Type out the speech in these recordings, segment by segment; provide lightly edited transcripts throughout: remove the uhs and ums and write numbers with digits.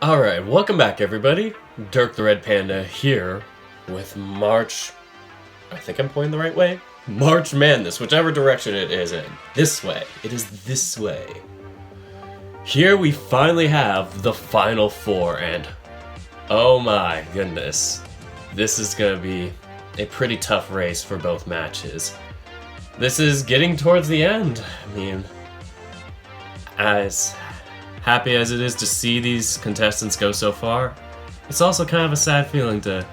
Alright, welcome back everybody. Dirk the Red Panda here with March... I think I'm pointing the right way? March Man-ness, whichever direction it is in. This way. It is this way. Here we finally have the final four, and oh my goodness. This is gonna be a pretty tough race for both matches. This is getting towards the end. I mean, as happy as it is to see these contestants go so far, it's also kind of a sad feeling to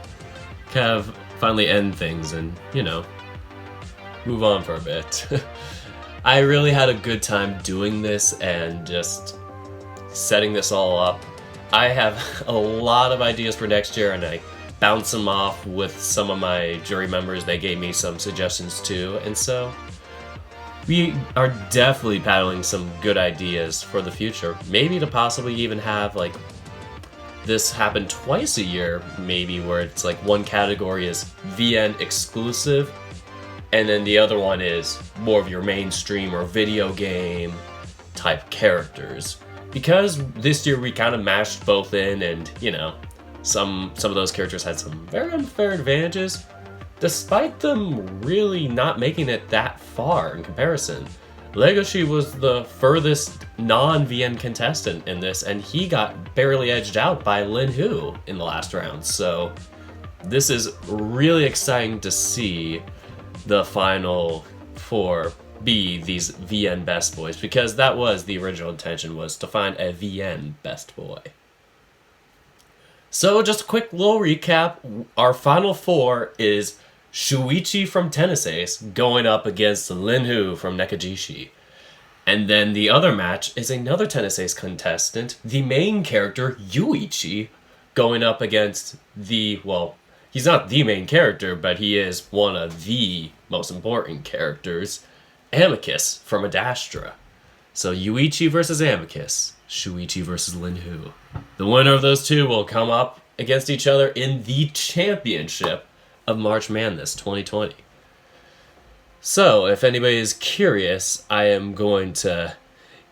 kind of finally end things and, you know, move on for a bit. I really had a good time doing this and just setting this all up. I have a lot of ideas for next year and I bounce them off with some of my jury members. They gave me some suggestions too, and so we are definitely paddling some good ideas for the future. Maybe to possibly even have like this happen twice a year, maybe, where it's like one category is VN exclusive and then the other one is more of your mainstream or video game type characters. Because this year we kind of mashed both in, and you know, some of those characters had some very unfair advantages, despite them really not making it that far in comparison. Legoshi was the furthest non-VN contestant in this, and he got barely edged out by Lin Hu in the last round. So this is really exciting to see the final four be these VN best boys, because that was the original intention, was to find a VN best boy. So just a quick little recap. Our final four is Shuichi from Tennis Ace going up against Lin Hu from Nekajishi. And then the other match is another Tennis Ace contestant, the main character Yuichi, going up against the, well, he's not the main character, but he is one of the most important characters, Amicus from Adastra. So Yuichi versus Amicus, Shuichi versus Lin Hu. The winner of those two will come up against each other in the championship of March Man-ness 2020. So, if anybody is curious, I am going to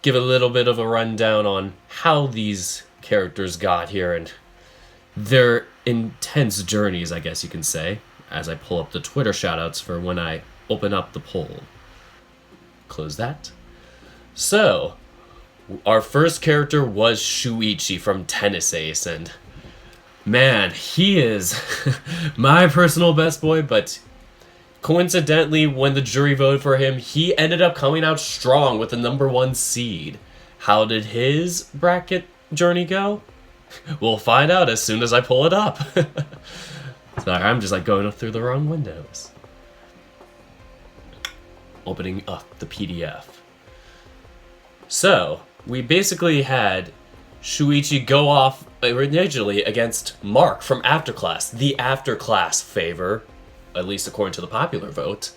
give a little bit of a rundown on how these characters got here and their intense journeys, I guess you can say, as I pull up the Twitter shoutouts for when I open up the poll. Close that. So, our first character was Shuichi from Tennis Ace, and man, he is my personal best boy, but coincidentally, when the jury voted for him, he ended up coming out strong with the #1 seed. How did his bracket journey go? We'll find out as soon as I pull it up. Sorry, I'm just like going through the wrong windows. Opening up the PDF. So, we basically had Shuichi go off originally against Mark from Afterclass, the Afterclass favor, at least according to the popular vote,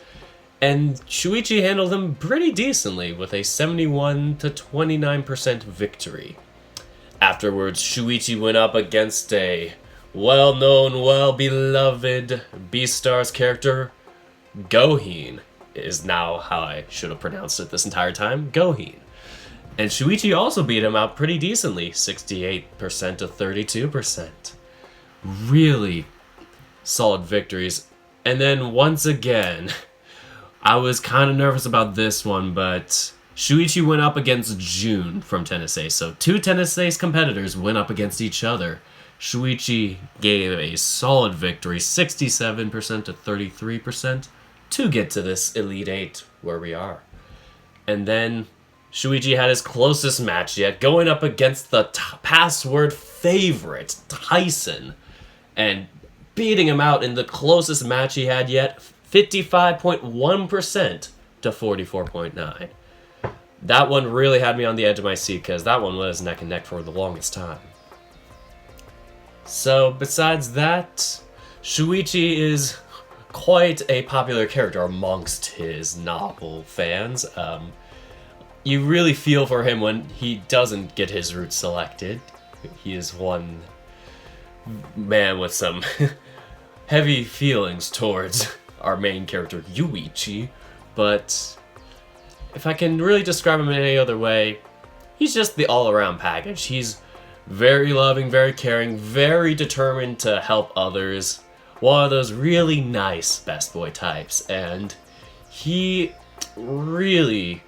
and Shuichi handled him pretty decently with a 71 to 29% victory. Afterwards, Shuichi went up against a well-known, well-beloved Beastars character, Goheen, is now how I should have pronounced it this entire time, Goheen. And Shuichi also beat him out pretty decently, 68% to 32%. Really solid victories. And then once again, I was kind of nervous about this one, but Shuichi went up against June from Tennis Ace. So two Tennis Ace competitors went up against each other. Shuichi gave a solid victory, 67% to 33%, to get to this Elite 8 where we are. And then Shuichi had his closest match yet, going up against the password favorite, Tyson, and beating him out in the closest match he had yet, 55.1% to 44.9%. That one really had me on the edge of my seat, because that one was neck and neck for the longest time. So, besides that, Shuichi is quite a popular character amongst his novel fans. You really feel for him when he doesn't get his route selected. He is one man with some heavy feelings towards our main character, Yuichi, but if I can really describe him in any other way, he's just the all-around package. He's Very loving, very caring, very determined to help others. One of those really nice best boy types, and he really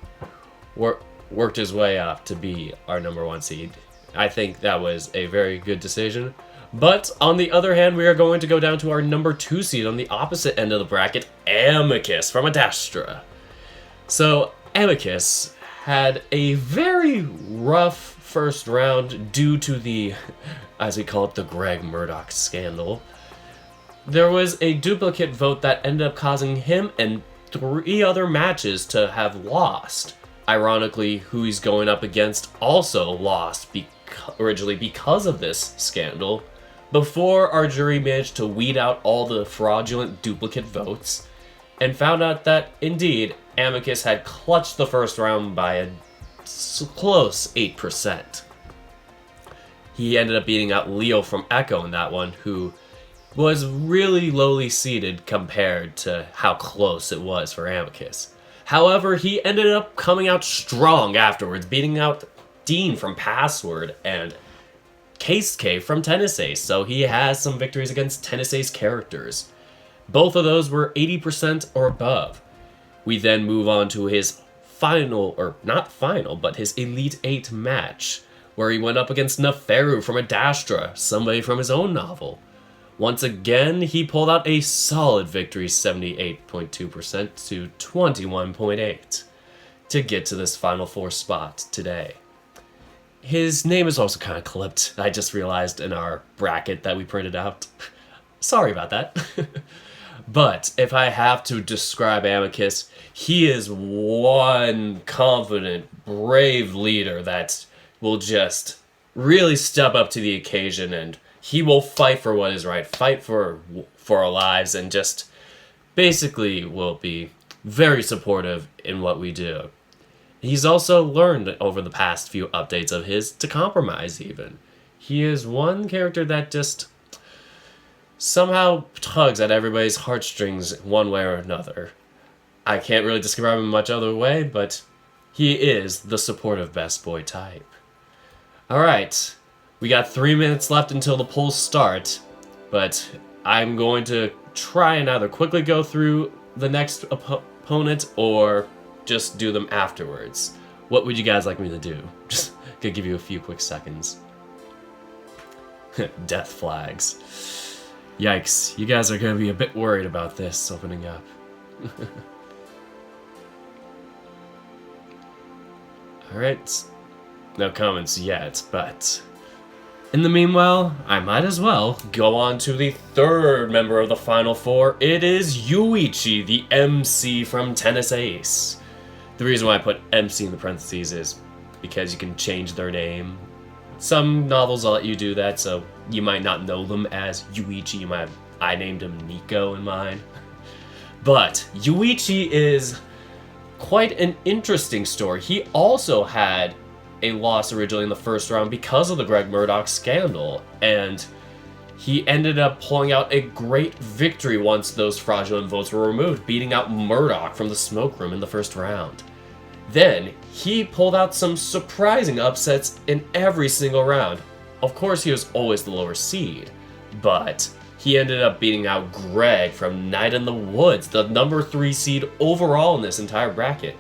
worked his way up to be our number 1 seed. I think that was a very good decision. But on the other hand, we are going to go down to our number 2 seed on the opposite end of the bracket, Amicus from Adastra. So Amicus had a very rough first round due to the, as we call it, the Greg Murdoch scandal. There was a duplicate vote that ended up causing him and 3 other matches to have lost. Ironically, who he's going up against also lost originally because of this scandal, before our jury managed to weed out all the fraudulent duplicate votes, and found out that, indeed, Amicus had clutched the first round by a close 8%. He ended up beating out Leo from Echo in that one, who was really lowly seated compared to how close it was for Amicus. However, he ended up coming out strong afterwards, beating out Dean from Password and Case K from Tennis Ace, so he has some victories against Tennis Ace characters. Both of those were 80% or above. We then move on to his final, or not final, but his Elite 8 match, where he went up against Neferu from Adastra, somebody from his own novel. Once again, he pulled out a solid victory, 78.2% to 21.8%, to get to this Final 4 spot today. His name is also kind of clipped, I just realized in our bracket that we printed out. Sorry about that. But if I have to describe Amicus, he is one confident, brave leader that will just really step up to the occasion, and he will fight for what is right, fight for our lives, and just basically will be very supportive in what we do. He's also learned over the past few updates of his to compromise even. He is one character that just somehow tugs at everybody's heartstrings one way or another. I can't really describe him much other way, but he is the supportive best boy type. Alright, we got 3 minutes left until the polls start, but I'm going to try and either quickly go through the next opponent or just do them afterwards. What would you guys like me to do? Just gonna give you a few quick seconds. Death flags. Yikes, you guys are gonna be a bit worried about this opening up. Alright, no comments yet, but in the meanwhile, I might as well go on to the 3rd member of the Final 4. It is Yuichi, the MC from Tennis Ace. The reason why I put MC in the parentheses is because you can change their name. Some novels will let you do that, so you might not know them as Yuichi. I named him Nico in mine. But Yuichi is quite an interesting story. He also had a loss originally in the first round because of the Greg Murdoch scandal, and he ended up pulling out a great victory once those fraudulent votes were removed, beating out Murdoch from the smoke room in the first round. Then, he pulled out some surprising upsets in every single round. Of course, he was always the lower seed, but he ended up beating out Greg from Night in the Woods, the number 3 seed overall in this entire bracket.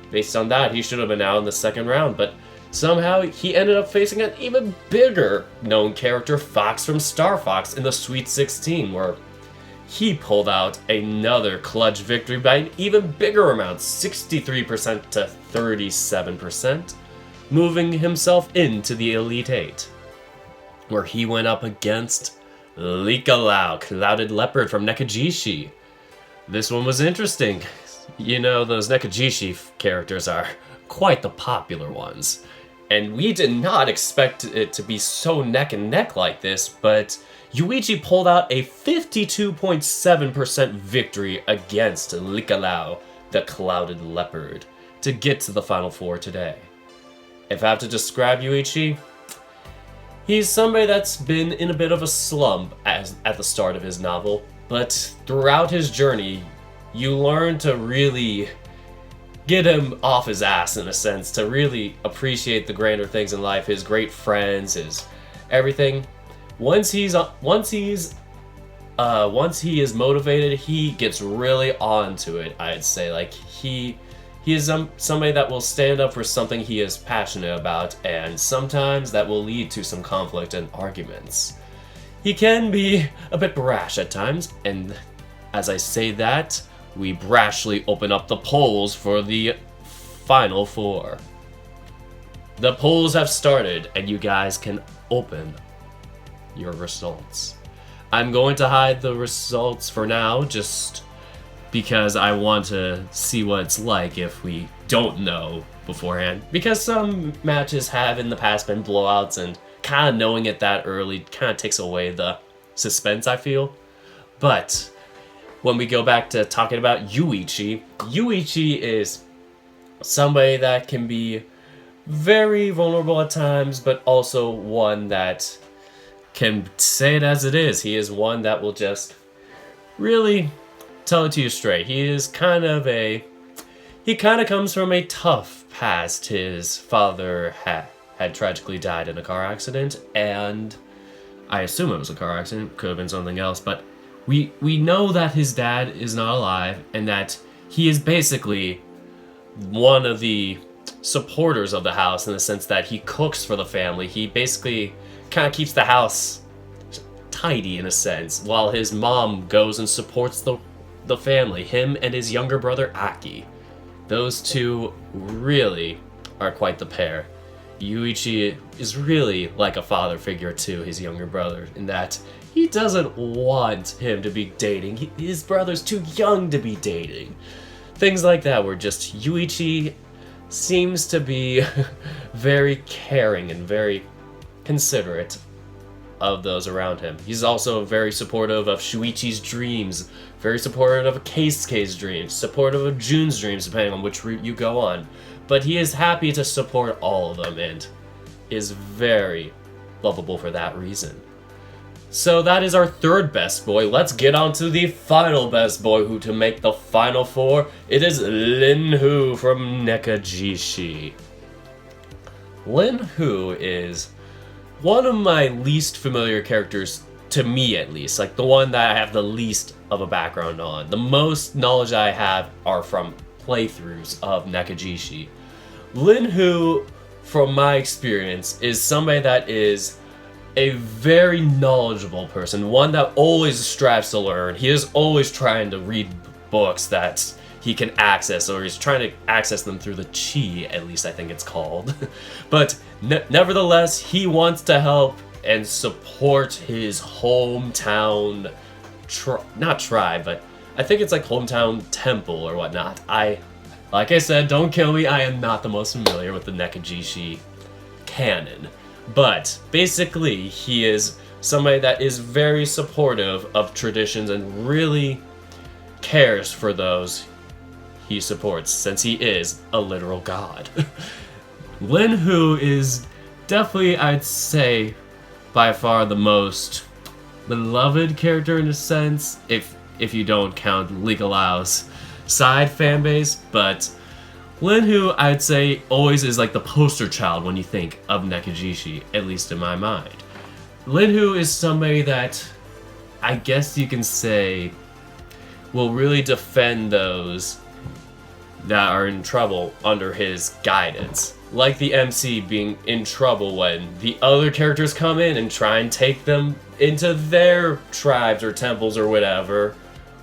Based on that, he should have been out in the second round, but somehow he ended up facing an even bigger known character, Fox from Star Fox, in the Sweet 16, where he pulled out another clutch victory by an even bigger amount, 63% to 37%, moving himself into the Elite 8, where he went up against Lika Lao, Clouded Leopard from Nekajishi. This one was interesting. You know, those Nekajishi characters are quite the popular ones, and we did not expect it to be so neck and neck like this, but Yuichi pulled out a 52.7% victory against Lika Lao, the Clouded Leopard, to get to the Final 4 today. If I have to describe Yuichi, he's somebody that's been in a bit of a slump at the start of his novel, but throughout his journey, you learn to really get him off his ass, in a sense, to really appreciate the grander things in life, his great friends, his everything. Once he is motivated, he gets really onto it. I'd say like he is somebody that will stand up for something he is passionate about, and sometimes that will lead to some conflict and arguments. He can be a bit brash at times, and as I say that, we brashly open up the polls for the Final Four. The polls have started, and you guys can open your results. I'm going to hide the results for now, just because I want to see what it's like if we don't know beforehand. Because some matches have in the past been blowouts, and kind of knowing it that early kind of takes away the suspense, I feel. But when we go back to talking about Yuichi, Yuichi is somebody that can be very vulnerable at times, but also one that can say it as it is. He is one that will just really tell it to you straight. He kind of comes from a tough past. His father had tragically died in a car accident, and I assume it was a car accident, could have been something else, but we know that his dad is not alive, and that he is basically one of the supporters of the house in the sense that he cooks for the family. He basically kind of keeps the house tidy in a sense, while his mom goes and supports the family, him and his younger brother Aki. Those two really are quite the pair. Yuichi is really like a father figure to his younger brother in that he doesn't want him to be dating. His brother's too young to be dating. Things like that, where just Yuichi seems to be very caring and very considerate of those around him. He's also very supportive of Shuichi's dreams, very supportive of Keisuke's dreams, supportive of Jun's dreams, depending on which route you go on. But he is happy to support all of them and is very lovable for that reason. So that is our third best boy. Let's get on to the final best boy who to make the Final Four. It is Lin Hu from Nekajishi. Lin Hu is one of my least familiar characters, to me at least. Like the one that I have the least of a background on. The most knowledge I have are from playthroughs of Nekajishi. Lin Hu, from my experience, is somebody that is a very knowledgeable person, one that always strives to learn. He is always trying to read books that he can access, or he's trying to access them through the chi, at least I think it's called. But nevertheless, he wants to help and support his hometown, not tribe, but I think it's like hometown temple or whatnot. Like I said, don't kill me, I am not the most familiar with the Nekajishi canon. But basically, he is somebody that is very supportive of traditions and really cares for those he supports, since he is a literal god. Lin Hu is definitely, I'd say, by far the most beloved character in a sense, if you don't count League of Lao's side fanbase, but Lin Hu, I'd say, always is like the poster child when you think of Nekajishi, at least in my mind. Lin Hu is somebody that, I guess you can say, will really defend those that are in trouble under his guidance. Like the MC being in trouble when the other characters come in and try and take them into their tribes or temples or whatever.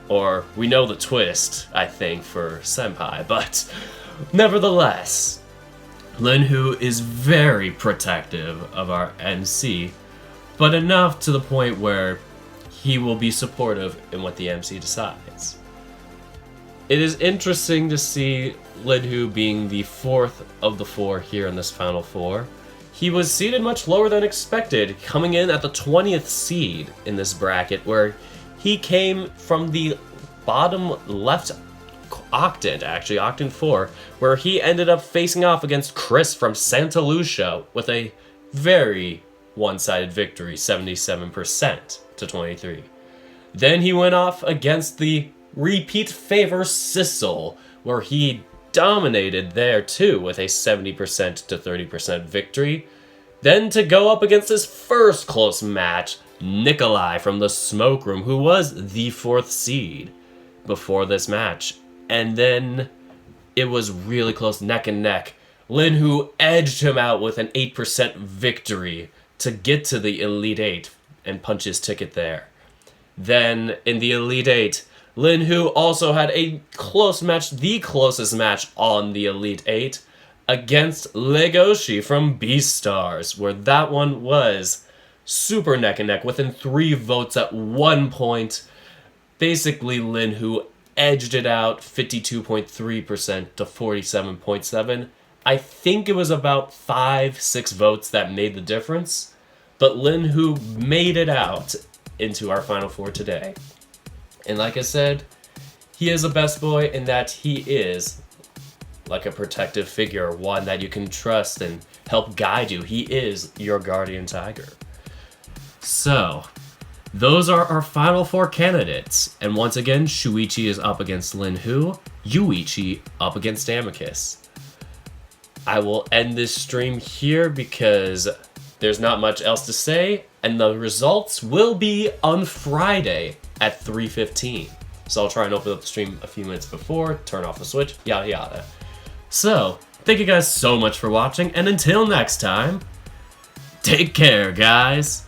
Or, we know the twist, I think, for Senpai, but nevertheless, Lin Hu is very protective of our MC, but enough to the point where he will be supportive in what the MC decides. It is interesting to see Lin Hu being the fourth of the four here in this Final Four. He was seeded much lower than expected, coming in at the 20th seed in this bracket, where he came from the bottom left octant, actually, octant 4, where he ended up facing off against Chris from Santa Lucia with a very one-sided victory, 77% to 23. Then he went off against the repeat favor Sissel, where he dominated there too with a 70% to 30% victory. Then to go up against his first close match, Nikolai from the Smoke Room, who was the 4th seed before this match. And then it was really close, neck and neck. Lin Hu edged him out with an 8% victory to get to the Elite 8 and punch his ticket there. Then in the Elite 8, Lin Hu also had a close match, the closest match on the Elite 8, against Legoshi from Beastars, where that one was super neck and neck, within 3 votes at one point. Basically, Lin Hu edged it out 52.3% to 47.7%. I think it was about 5-6 votes that made the difference, but Lin Hu made it out into our Final Four today. And like I said, he is a best boy in that he is like a protective figure, one that you can trust and help guide you. He is your guardian tiger. So, those are our Final Four candidates. And once again, Shuichi is up against Lin Hu, Yuichi up against Amicus. I will end this stream here because there's not much else to say, and the results will be on Friday at 3:15. So I'll try and open up the stream a few minutes before, turn off the switch, yada yada. So, thank you guys so much for watching, and until next time, take care, guys!